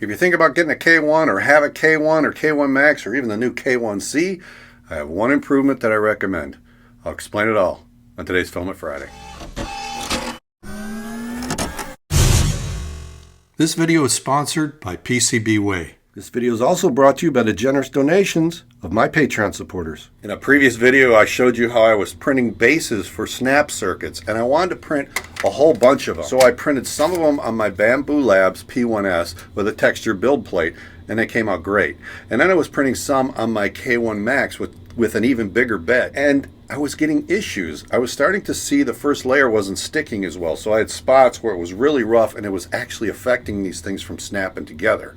If you think about getting a K1 or have a K1 or K1 Max or even the new K1C, I have one improvement that I recommend. I'll explain it all on today's Filament Friday. This video is sponsored by PCB Way. This video is also brought to you by the generous donations of my Patreon supporters. In a previous video, I showed you how I was printing bases for snap circuits, and I wanted to print a whole bunch of them. So I printed some of them on my Bamboo Labs P1S with a textured build plate, and they came out great. And then I was printing some on my K1 Max with an even bigger bed. And I was getting issues. I was starting to see the first layer wasn't sticking as well. So I had spots where it was really rough, and it was actually affecting these things from snapping together.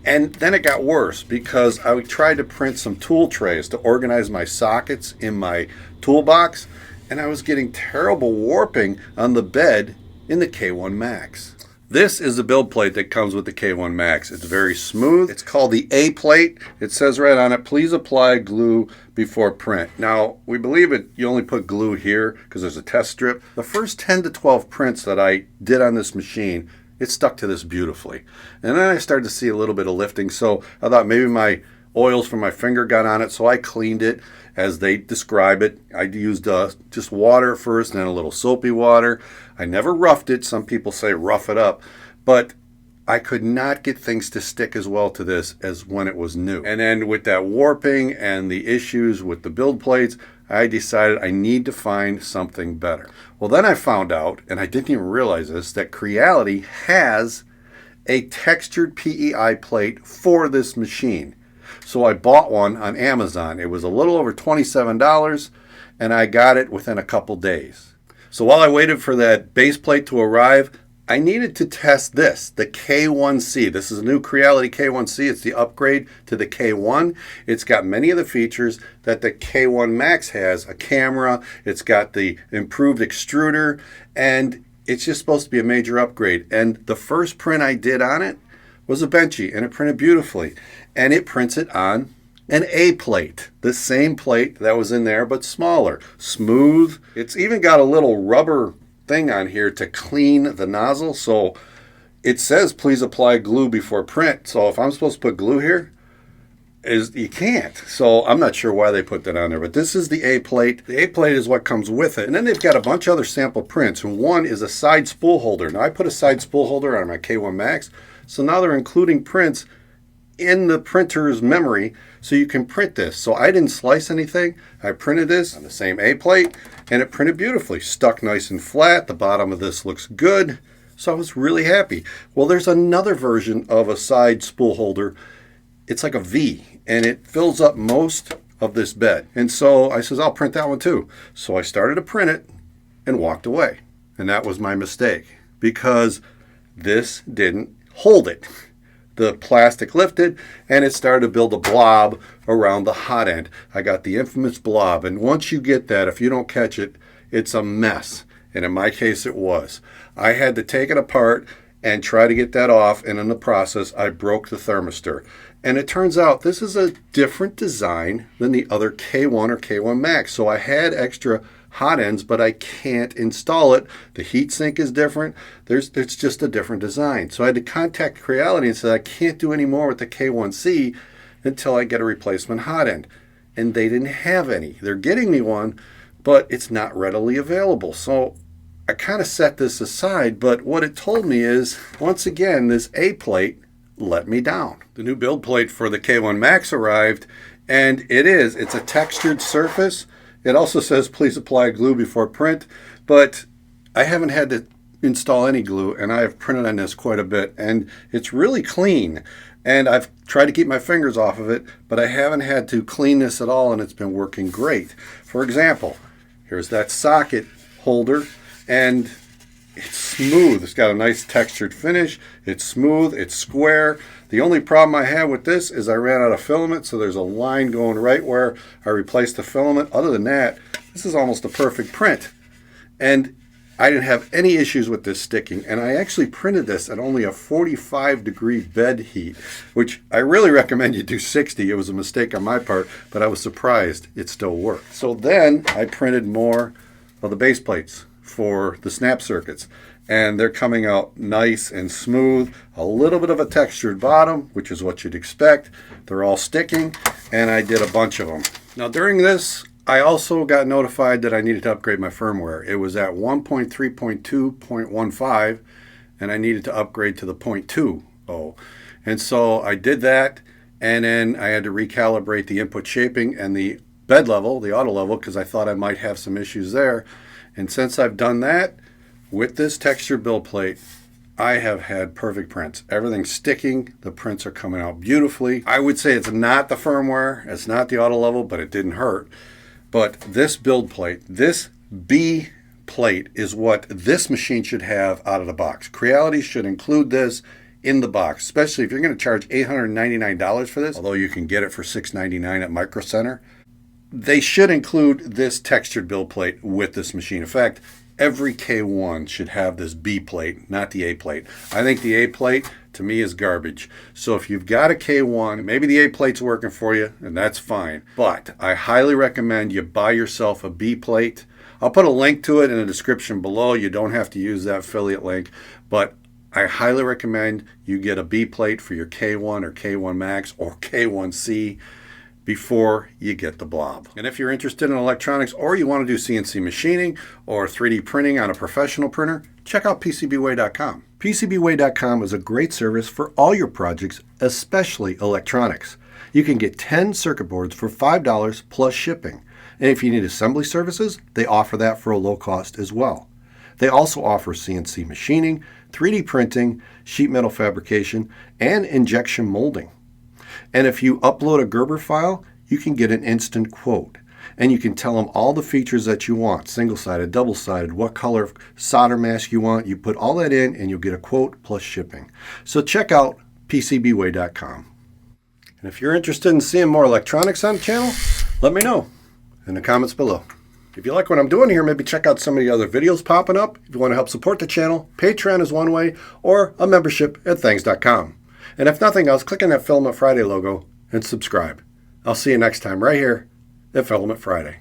And then it got worse because I tried to print some tool trays to organize my sockets in my toolbox, and I was getting terrible warping on the bed in the K1 Max. This is the build plate that comes with the K1 Max. It's very smooth. It's called the A plate. It says right on it, please apply glue before print. Now, we believe you only put glue here because there's a test strip. The first 10 to 12 prints that I did on this machine, it stuck to this beautifully. And then I started to see a little bit of lifting, so I thought maybe my oils from my finger got on it, so I cleaned it as they describe it. I used just water first and then a little soapy water. I never roughed it. Some people say rough it up, but I could not get things to stick as well to this as when it was new. And then with that warping and the issues with the build plates, I decided I need to find something better. Well, then I found out, and I didn't even realize this, that Creality has a textured PEI plate for this machine. So I bought one on Amazon. It was a little over $27, and I got it within a couple days. So while I waited for that base plate to arrive, I needed to test this, the K1C. This is a new Creality K1C. It's the upgrade to the K1. It's got many of the features that the K1 Max has. A camera, it's got the improved extruder, and it's just supposed to be a major upgrade. And the first print I did on it was a benchy, and it printed beautifully. And it prints it on an A plate, the same plate that was in there, but smaller, smooth. It's even got a little rubber thing on here to clean the nozzle. So it says please apply glue before print. So if I'm supposed to put glue here, you can't. So I'm not sure why they put that on there, but this is the A plate. The A plate is what comes with it. And then they've got a bunch of other sample prints, and one is a side spool holder. Now I put a side spool holder on my K1 Max, so now they're including prints in the printer's memory so you can print this. So I didn't slice anything. I printed this on the same A plate, and it printed beautifully. Stuck nice and flat. The bottom of this looks good. So I was really happy. Well, there's another version of a side spool holder. It's like a V, and it fills up most of this bed. And so I says, I'll print that one too. So I started to print it and walked away. And that was my mistake because this didn't hold it. The plastic lifted, and it started to build a blob around the hot end. I got the infamous blob, and once you get that, if you don't catch it, it's a mess. And in my case, it was. I had to take it apart and try to get that off, and in the process, I broke the thermistor. And it turns out this is a different design than the other K1 or K1 Max. So I had extra hot ends, but I can't install it. The heat sink is different. It's just a different design. So I had to contact Creality and say I can't do any more with the K1C until I get a replacement hot end. And they didn't have any. They're getting me one, but it's not readily available. So I kind of set this aside, but what it told me is, once again, this A plate let me down. The new build plate for the K1 Max arrived, and it's a textured surface. It also says please apply glue before print, but I haven't had to install any glue, and I have printed on this quite a bit, and it's really clean. And I've tried to keep my fingers off of it, but I haven't had to clean this at all, and it's been working great. For example, here's that socket holder, and it's smooth. It's got a nice textured finish. It's smooth. It's square. The only problem I had with this is I ran out of filament, so there's a line going right where I replaced the filament. Other than that, this is almost a perfect print. And I didn't have any issues with this sticking. And I actually printed this at only a 45-degree bed heat, which I really recommend you do 60. It was a mistake on my part, but I was surprised it still worked. So then I printed more of the base plates for the snap circuits. and they're coming out nice and smooth. A little bit of a textured bottom, which is what you'd expect. They're all sticking, and I did a bunch of them. Now during this, I also got notified that I needed to upgrade my firmware. It was at 1.3.2.15, and I needed to upgrade to the 0.20. And so I did that, and then I had to recalibrate the input shaping and the bed level, the auto level, because I thought I might have some issues there. And since I've done that, with this textured build plate, I have had perfect prints. Everything's sticking. The prints are coming out beautifully. I would say it's not the firmware, it's not the auto level, but it didn't hurt. But this build plate, this B plate, is what this machine should have out of the box. Creality should include this in the box, especially if you're going to charge $899 for this, although you can get it for $699 at Micro Center. They should include this textured build plate with this machine. In fact, every K1 should have this B plate, not the A plate. I think the A plate, to me, is garbage. So if you've got a K1, maybe the A plate's working for you, and that's fine. But I highly recommend you buy yourself a B plate. I'll put a link to it in the description below. You don't have to use that affiliate link, but I highly recommend you get a B plate for your K1 or K1 Max or K1C before you get the blob. And if you're interested in electronics, or you want to do CNC machining or 3D printing on a professional printer, check out PCBWay.com. PCBWay.com is a great service for all your projects, especially electronics. You can get 10 circuit boards for $5 plus shipping. And if you need assembly services, they offer that for a low cost as well. They also offer CNC machining, 3D printing, sheet metal fabrication, and injection molding. And if you upload a Gerber file, you can get an instant quote. And you can tell them all the features that you want, single-sided, double-sided, what color solder mask you want. You put all that in and you'll get a quote plus shipping. So check out PCBWay.com. And if you're interested in seeing more electronics on the channel, let me know in the comments below. If you like what I'm doing here, maybe check out some of the other videos popping up. If you want to help support the channel, Patreon is one way, or a membership at thangs.com. And if nothing else, click on that Filament Friday logo and subscribe. I'll see you next time right here at Filament Friday.